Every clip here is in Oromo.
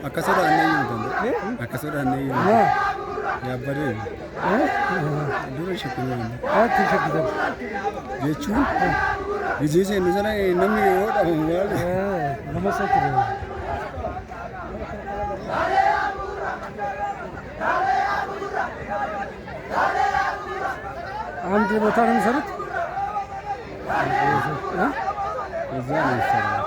Akasura anneeyyuu akasura anneeyyuu yaabbadee dura shakkiidhaan ati shakkiidhaan jechuun bijeesee inni sana namni yoo dhabamu baale nama sakkiidhaan አንድ ቦታ ነው የሚሰሩት እዛ ነው የሚሰራው።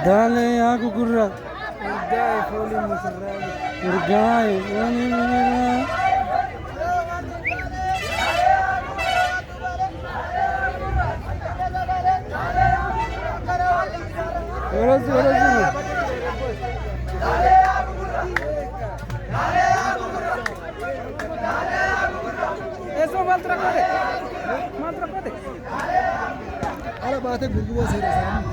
Dale aku gurra. Urgai foli musrali. Urgai ini. Orası. Eso mantra kode. Ala baate gurguwa sera.